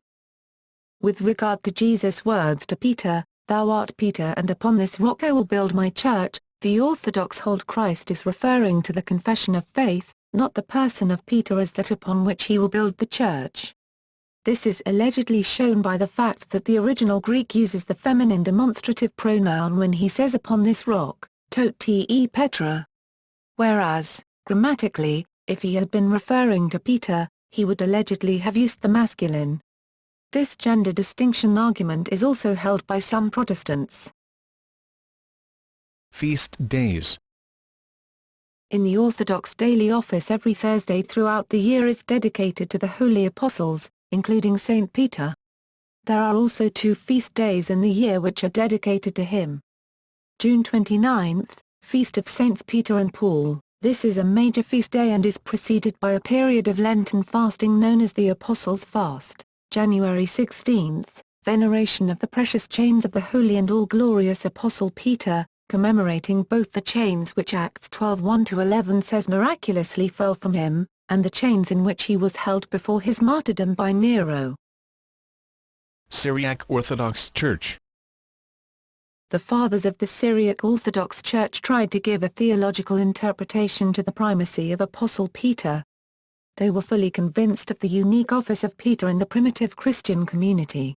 With regard to Jesus' words to Peter, "Thou art Peter, and upon this rock I will build my church," the Orthodox hold Christ is referring to the confession of faith, not the person of Peter as that upon which he will build the church. This is allegedly shown by the fact that the original Greek uses the feminine demonstrative pronoun when he says upon this rock, tot te Petra. Whereas, grammatically, if he had been referring to Peter, he would allegedly have used the masculine. This gender distinction argument is also held by some Protestants. Feast days. In the Orthodox daily office every Thursday throughout the year is dedicated to the holy apostles, including St. Peter. There are also 2 feast days in the year which are dedicated to him. June 29, Feast of Saints Peter and Paul. This is a major feast day and is preceded by a period of Lenten fasting known as the Apostles' Fast. January 16, Veneration of the precious chains of the holy and all-glorious Apostle Peter, commemorating both the chains which Acts 12:1-11 says miraculously fell from him, and the chains in which he was held before his martyrdom by Nero. Syriac Orthodox Church. The fathers of the Syriac Orthodox Church tried to give a theological interpretation to the primacy of Apostle Peter. They were fully convinced of the unique office of Peter in the primitive Christian community.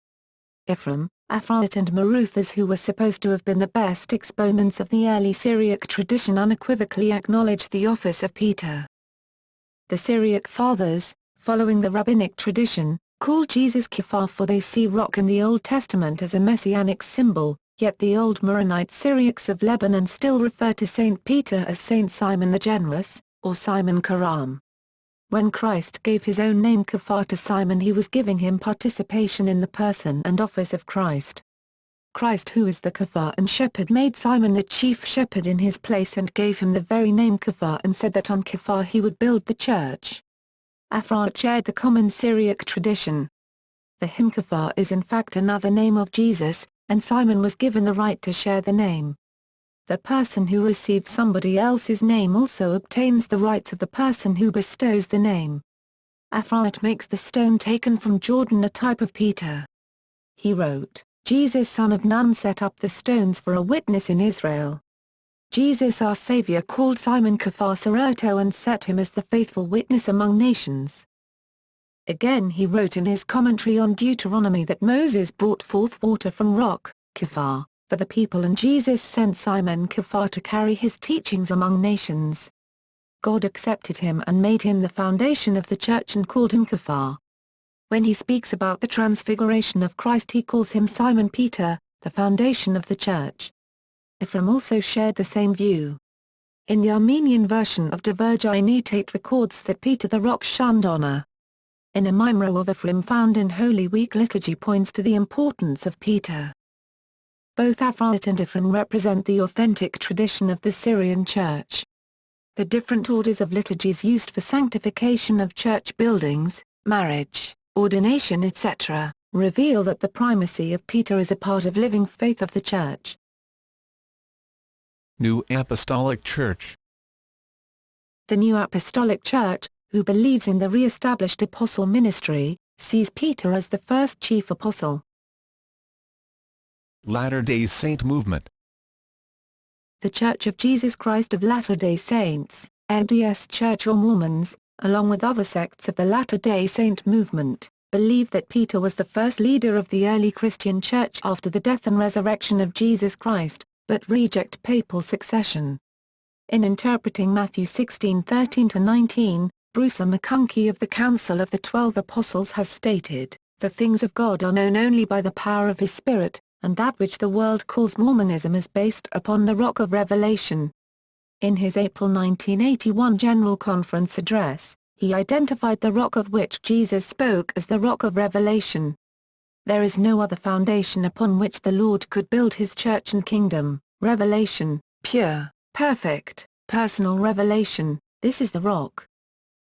Ephraim, Ephraite and Maruthas, who were supposed to have been the best exponents of the early Syriac tradition, unequivocally acknowledged the office of Peter. The Syriac fathers, following the rabbinic tradition, call Jesus Kephar, for they see rock in the Old Testament as a messianic symbol, yet the old Maronite Syriacs of Lebanon still refer to Saint Peter as Saint Simon the Generous, or Simon Karam. When Christ gave his own name Kephar to Simon, he was giving him participation in the person and office of Christ. Christ, who is the Kephar and shepherd, made Simon the chief shepherd in his place and gave him the very name Kephar, and said that on Kephar he would build the church. Ephraim shared the common Syriac tradition. The hymn Kephar is in fact another name of Jesus, and Simon was given the right to share the name. The person who receives somebody else's name also obtains the rights of the person who bestows the name. Ephraim makes the stone taken from Jordan a type of Peter. He wrote, "Jesus son of Nun set up the stones for a witness in Israel." Jesus our Saviour called Simon Kephar Seroto and set him as the faithful witness among nations. Again he wrote in his commentary on Deuteronomy that Moses brought forth water from rock, Kephar, for the people, and Jesus sent Simon Kephar to carry his teachings among nations. God accepted him and made him the foundation of the church and called him Kephar. When he speaks about the transfiguration of Christ, he calls him Simon Peter, the foundation of the church. Ephraim also shared the same view. In the Armenian version of De Virginitate, it records that Peter the rock shunned honor. In a Mimro of Ephraim found in Holy Week liturgy points to the importance of Peter. Both Ephraim and Ephraim represent the authentic tradition of the Syrian Church. The different orders of liturgies used for sanctification of church buildings, marriage, ordination, etc., reveal that the primacy of Peter is a part of living faith of the Church. New Apostolic Church. The New Apostolic Church, who believes in the re-established apostle ministry, sees Peter as the first chief apostle. Latter-day Saint movement. The Church of Jesus Christ of Latter-day Saints, LDS Church or Mormons, along with other sects of the Latter-day Saint movement, believe that Peter was the first leader of the early Christian Church after the death and resurrection of Jesus Christ, but reject papal succession. In interpreting Matthew 16:13-19, Bruce McConkie of the Council of the 12 Apostles has stated, "The things of God are known only by the power of His Spirit, and that which the world calls Mormonism is based upon the rock of revelation." In his April 1981 General Conference address, he identified the rock of which Jesus spoke as the rock of revelation. There is no other foundation upon which the Lord could build his church and kingdom. Revelation, pure, perfect, personal revelation, this is the rock.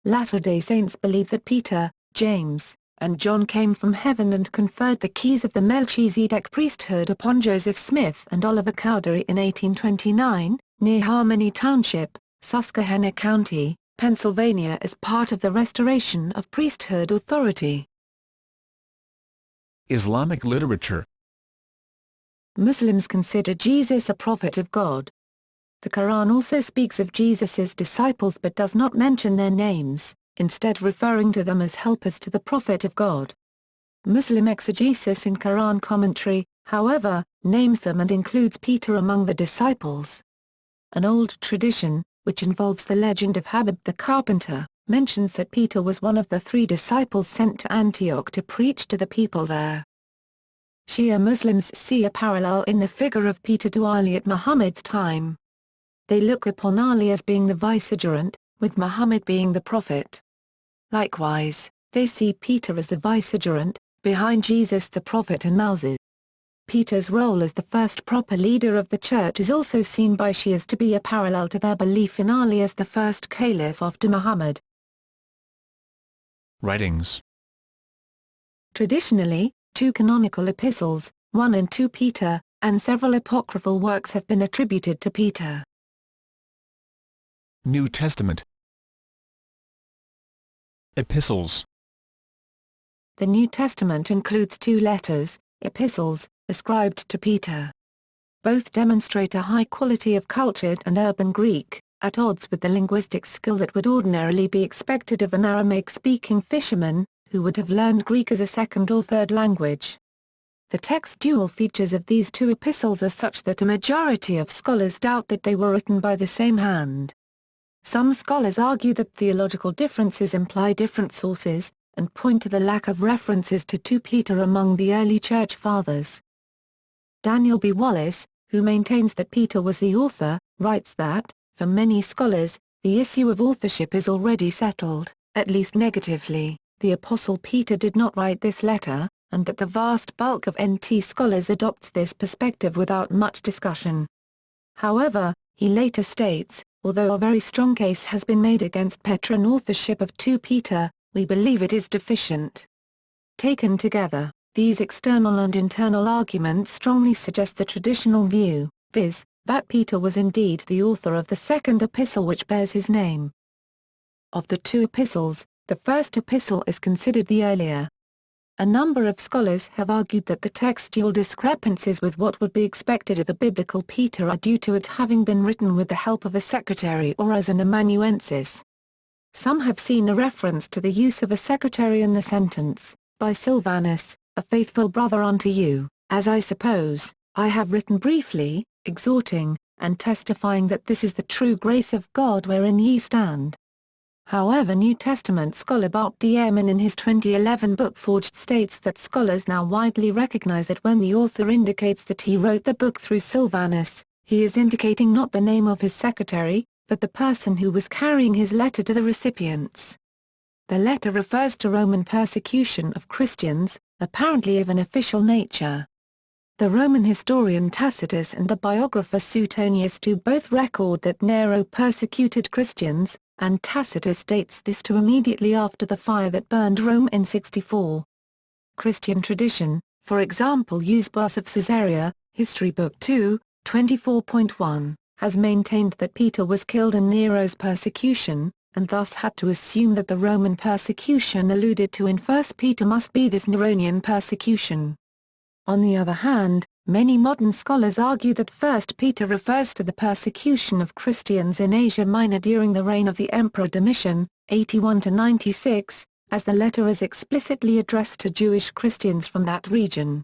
Latter-day Saints believe that Peter, James, and John came from heaven and conferred the keys of the Melchizedek priesthood upon Joseph Smith and Oliver Cowdery in 1829, near Harmony Township, Susquehanna County, Pennsylvania, as part of the restoration of priesthood authority. Islamic literature. Muslims consider Jesus a prophet of God. The Quran also speaks of Jesus's disciples but does not mention their names, instead referring to them as helpers to the prophet of God. Muslim exegesis in Quran commentary, however, names them and includes Peter among the disciples. An old tradition, which involves the legend of Habib the carpenter, mentions that Peter was one of the 3 disciples sent to Antioch to preach to the people there. Shia Muslims see a parallel in the figure of Peter to Ali at Muhammad's time. They look upon Ali as being the vicegerent, with Muhammad being the prophet. Likewise, they see Peter as the vicegerent, behind Jesus the prophet and Moses. Peter's role as the first proper leader of the church is also seen by Shias to be a parallel to their belief in Ali as the first caliph after Muhammad. Writings. Traditionally, 2 canonical epistles, 1 and 2 Peter, and several apocryphal works have been attributed to Peter. New Testament. Epistles. The New Testament includes 2 letters, epistles, ascribed to Peter. Both demonstrate a high quality of cultured and urban Greek, at odds with the linguistic skill that would ordinarily be expected of an Aramaic-speaking fisherman, who would have learned Greek as a second or third language. The textual features of these 2 epistles are such that a majority of scholars doubt that they were written by the same hand. Some scholars argue that theological differences imply different sources, and point to the lack of references to 2 Peter among the early Church Fathers. Daniel B. Wallace, who maintains that Peter was the author, writes that, for many scholars, the issue of authorship is already settled, at least negatively. The Apostle Peter did not write this letter, and that the vast bulk of NT scholars adopts this perspective without much discussion. However, he later states, although a very strong case has been made against Petrine authorship of 2 Peter, we believe it is deficient. Taken together, these external and internal arguments strongly suggest the traditional view, viz., that Peter was indeed the author of the second epistle which bears his name. Of the 2 epistles, the first epistle is considered the earlier. A number of scholars have argued that the textual discrepancies with what would be expected of a biblical Peter are due to it having been written with the help of a secretary or as an amanuensis. Some have seen a reference to the use of a secretary in the sentence, by Silvanus, a faithful brother unto you, as I suppose, I have written briefly, exhorting, and testifying that this is the true grace of God wherein ye stand. However, New Testament scholar Bart D. Ehrman in his 2011 book Forged states that scholars now widely recognize that when the author indicates that he wrote the book through Silvanus, he is indicating not the name of his secretary, but the person who was carrying his letter to the recipients. The letter refers to Roman persecution of Christians, apparently of an official nature. The Roman historian Tacitus and the biographer Suetonius do both record that Nero persecuted Christians, and Tacitus dates this to immediately after the fire that burned Rome in 64. Christian tradition, for example Eusebius of Caesarea, History Book 2, 24.1, has maintained that Peter was killed in Nero's persecution, and thus had to assume that the Roman persecution alluded to in 1 Peter must be this Neronian persecution. On the other hand, many modern scholars argue that 1 Peter refers to the persecution of Christians in Asia Minor during the reign of the Emperor Domitian, 81–96, as the letter is explicitly addressed to Jewish Christians from that region.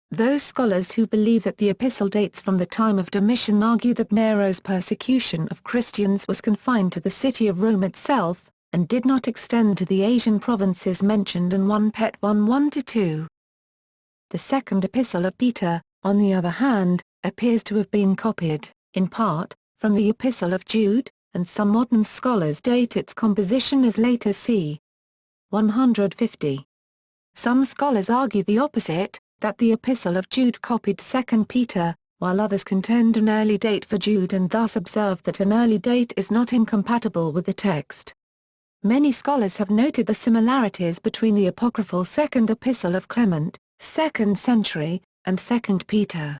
Those scholars who believe that the epistle dates from the time of Domitian argue that Nero's persecution of Christians was confined to the city of Rome itself, and did not extend to the Asian provinces mentioned in 1 Pet 1:1–2. The second epistle of Peter, on the other hand, appears to have been copied, in part, from the Epistle of Jude, and some modern scholars date its composition as late as c. 150. Some scholars argue the opposite, that the Epistle of Jude copied 2 Peter, while others contend an early date for Jude and thus observe that an early date is not incompatible with the text. Many scholars have noted the similarities between the apocryphal Second Epistle of Clement, 2nd century, and 2 Peter.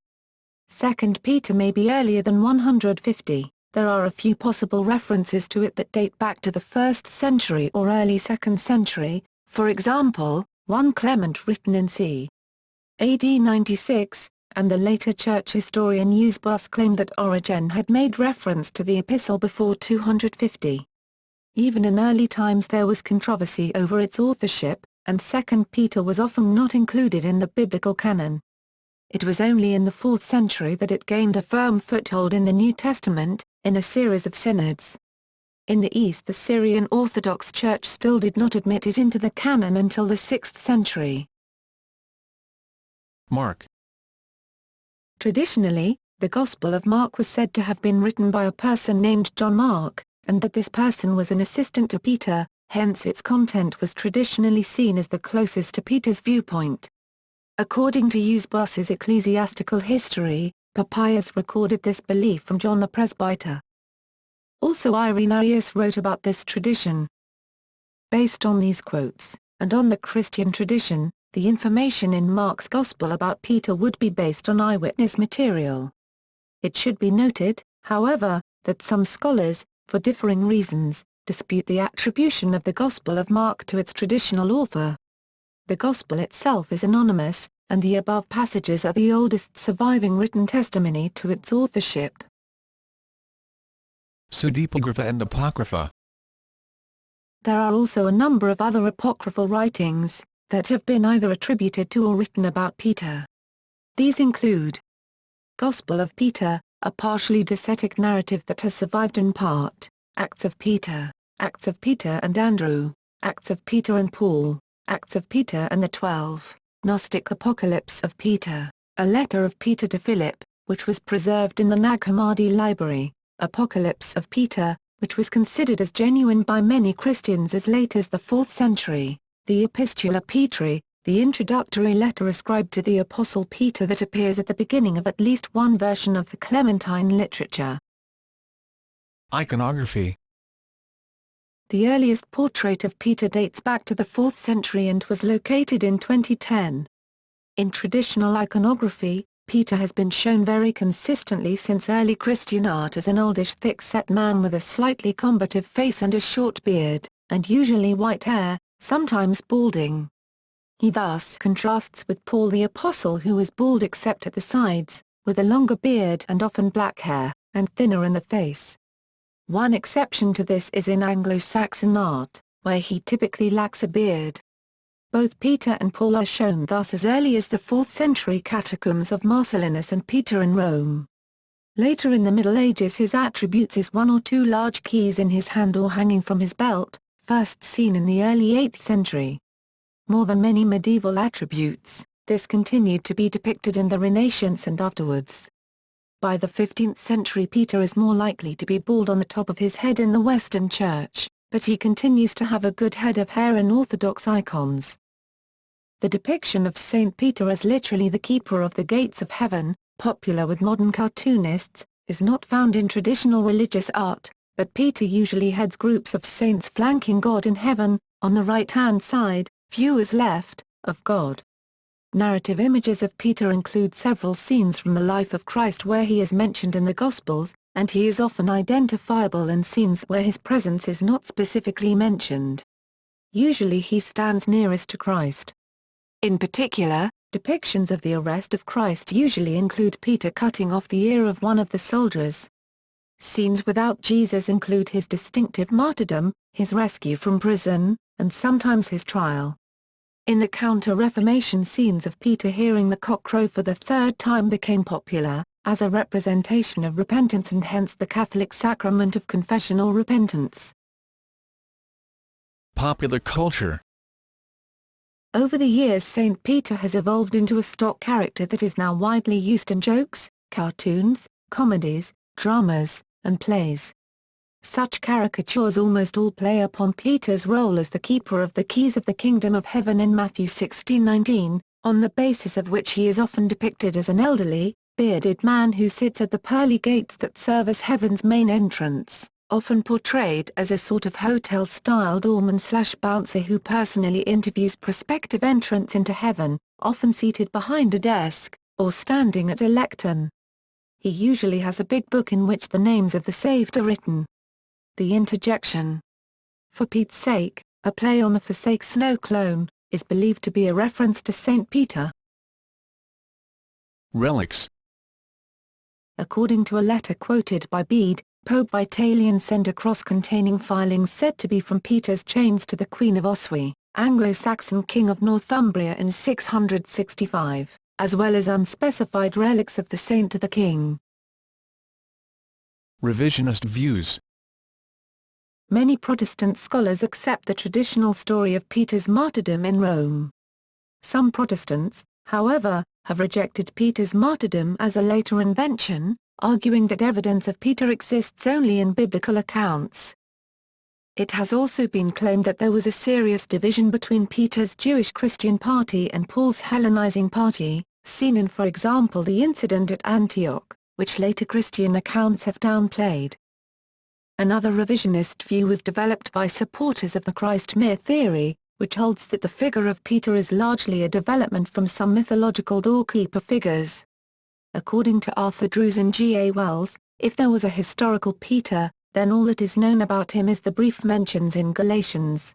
2 Peter may be earlier than 150, there are a few possible references to it that date back to the 1st century or early 2nd century, for example, 1 Clement written in c. AD 96, and the later church historian Eusebius claimed that Origen had made reference to the epistle before 250. Even in early times there was controversy over its authorship, and 2 Peter was often not included in the biblical canon. It was only in the 4th century that it gained a firm foothold in the New Testament, in a series of synods. In the East the Syrian Orthodox Church still did not admit it into the canon until the 6th century. Mark. Traditionally, the Gospel of Mark was said to have been written by a person named John Mark, and that this person was an assistant to Peter, hence its content was traditionally seen as the closest to Peter's viewpoint. According to Eusebius's ecclesiastical history, Papias recorded this belief from John the Presbyter. Also Irenaeus wrote about this tradition. Based on these quotes, and on the Christian tradition, the information in Mark's Gospel about Peter would be based on eyewitness material. It should be noted, however, that some scholars, for differing reasons, dispute the attribution of the Gospel of Mark to its traditional author. The Gospel itself is anonymous, and the above passages are the oldest surviving written testimony to its authorship. Pseudepigrapha and Apocrypha. There are also a number of other apocryphal writings that have been either attributed to or written about Peter. These include Gospel of Peter, a partially docetic narrative that has survived in part, Acts of Peter and Andrew, Acts of Peter and Paul, Acts of Peter and the 12, Gnostic Apocalypse of Peter, a letter of Peter to Philip, which was preserved in the Nag Hammadi Library, Apocalypse of Peter, which was considered as genuine by many Christians as late as the 4th century, the Epistula Petri, the introductory letter ascribed to the Apostle Peter that appears at the beginning of at least one version of the Clementine literature. Iconography. The earliest portrait of Peter dates back to the 4th century and was located in 2010. In traditional iconography, Peter has been shown very consistently since early Christian art as an oldish thick-set man with a slightly combative face and a short beard, and usually white hair, sometimes balding. He thus contrasts with Paul the Apostle, who is bald except at the sides, with a longer beard and often black hair, and thinner in the face. One exception to this is in Anglo-Saxon art, where he typically lacks a beard. Both Peter and Paul are shown thus as early as the 4th century catacombs of Marcellinus and Peter in Rome. Later in the Middle Ages his attributes is one or two large keys in his hand or hanging from his belt, first seen in the early 8th century. More than many medieval attributes, this continued to be depicted in the Renaissance and afterwards. By the 15th century Peter is more likely to be bald on the top of his head in the Western Church, but he continues to have a good head of hair in Orthodox icons. The depiction of Saint Peter as literally the keeper of the gates of heaven, popular with modern cartoonists, is not found in traditional religious art, but Peter usually heads groups of saints flanking God in heaven, on the right-hand side, viewers left, of God. Narrative images of Peter include several scenes from the life of Christ where he is mentioned in the Gospels, and he is often identifiable in scenes where his presence is not specifically mentioned. Usually he stands nearest to Christ. In particular, depictions of the arrest of Christ usually include Peter cutting off the ear of one of the soldiers. Scenes without Jesus include his distinctive martyrdom, his rescue from prison, and sometimes his trial. In the Counter-Reformation scenes of Peter hearing the cock crow for the 3rd time became popular, as a representation of repentance and hence the Catholic sacrament of confession or repentance. Popular culture. Over the years St. Peter has evolved into a stock character that is now widely used in jokes, cartoons, comedies, dramas, and plays. Such caricatures almost all play upon Peter's role as the keeper of the keys of the kingdom of heaven in Matthew 16:19, on the basis of which he is often depicted as an elderly, bearded man who sits at the pearly gates that serve as heaven's main entrance, often portrayed as a sort of hotel-style doorman/bouncer who personally interviews prospective entrants into heaven, often seated behind a desk, or standing at a lectern. He usually has a big book in which the names of the saved are written. The interjection, "For Pete's sake," a play on the forsake snow clone, is believed to be a reference to Saint Peter. Relics. According to a letter quoted by Bede, Pope Vitalian sent a cross containing filings said to be from Peter's chains to the Queen of Oswy, Anglo-Saxon King of Northumbria in 665, as well as unspecified relics of the saint to the king. Revisionist views. Many Protestant scholars accept the traditional story of Peter's martyrdom in Rome. Some Protestants, however, have rejected Peter's martyrdom as a later invention, arguing that evidence of Peter exists only in biblical accounts. It has also been claimed that there was a serious division between Peter's Jewish Christian party and Paul's Hellenizing party, seen in for example the incident at Antioch, which later Christian accounts have downplayed. Another revisionist view was developed by supporters of the Christ myth theory, which holds that the figure of Peter is largely a development from some mythological doorkeeper figures. According to Arthur Drews and G. A. Wells, if there was a historical Peter, then all that is known about him is the brief mentions in Galatians,